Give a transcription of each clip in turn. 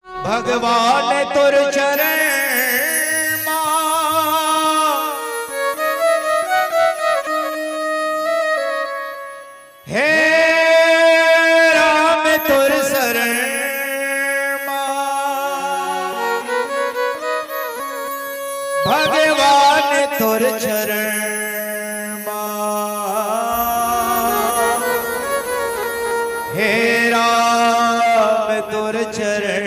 भगवान तुर चरण हे राम तुर शरण भगवान तुर चरण हे राम तुर चरण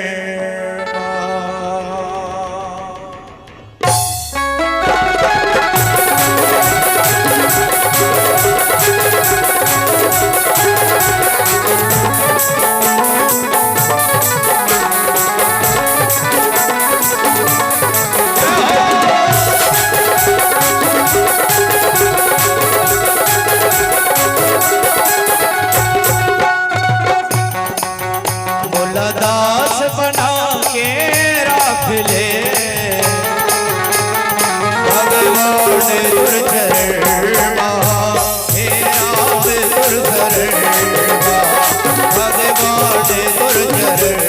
दास बना के रख ले भगवान तुर चरण हे राम तुर शरण भगवान तुर चरण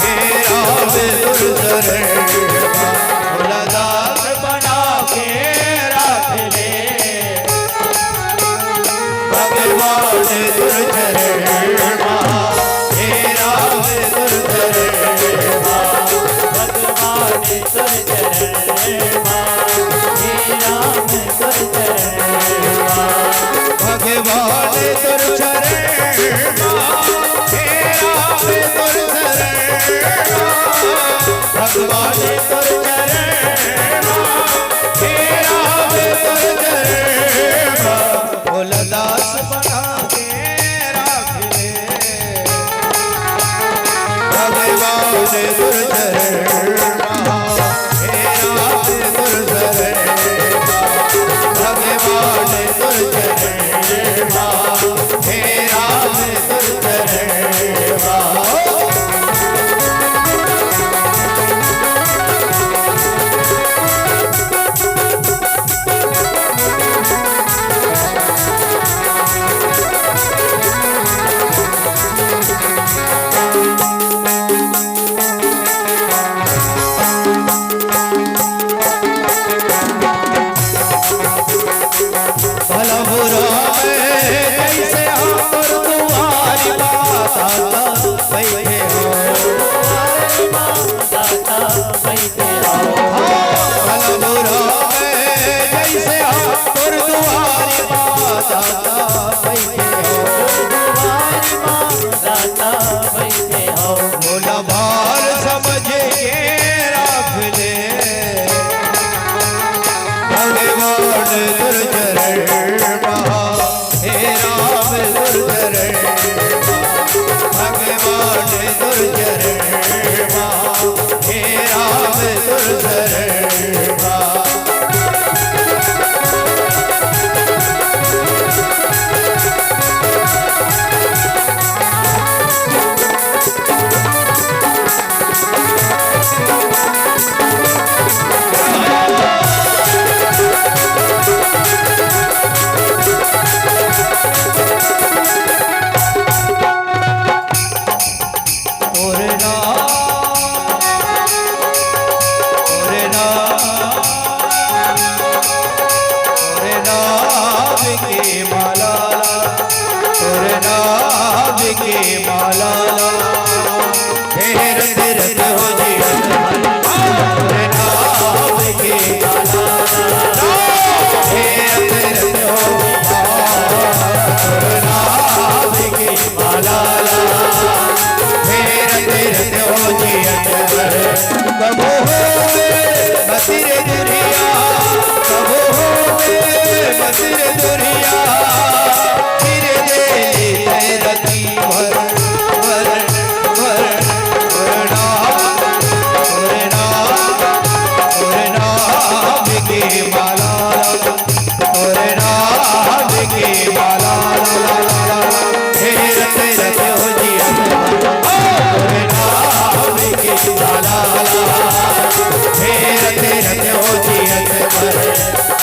हे राम तुर शरण दास बना के रख ले भगवान तुर चरण भगवान तुर चरण हे राम तुर शरण भगवान तुर चरण हे राम तुर शरण भोला दास बना के रख ले भगवान तुर चरण हे राम तुर शरण भगवान तुर चरण हे राम तुर भला बुरा कैसे हम तुम्हारी बात बैठे हो भला बुरा कैसे हम तुम्हारी बात बैठे हो मोला भार समझ के रख ले भगवान तुर चरण हे राम तुर चरण भगवान तुर चरण हे राम तुर शरण के माला फेर तीरथ हो जी नाम के माला फेर तीरथ हो नाम के माला फेर तीरथ हो जी कबो हो मसिर दुरिया कबो हो मसिर दुरिया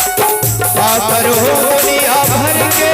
करो दुनिया भर के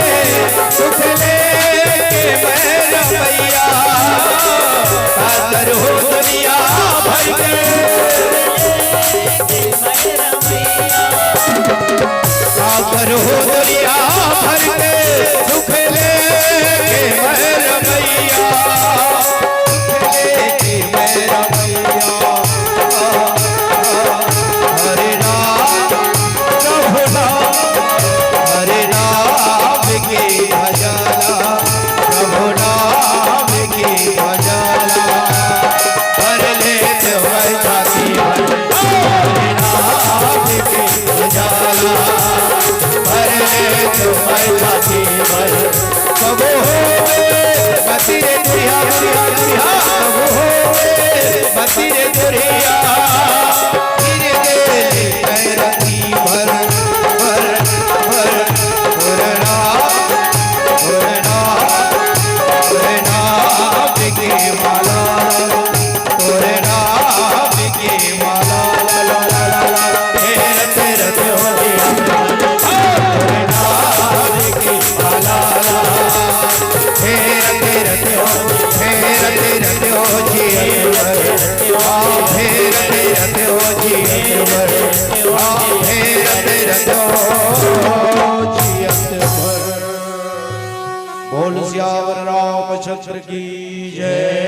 बोल सियावर रामचंद्र की जय।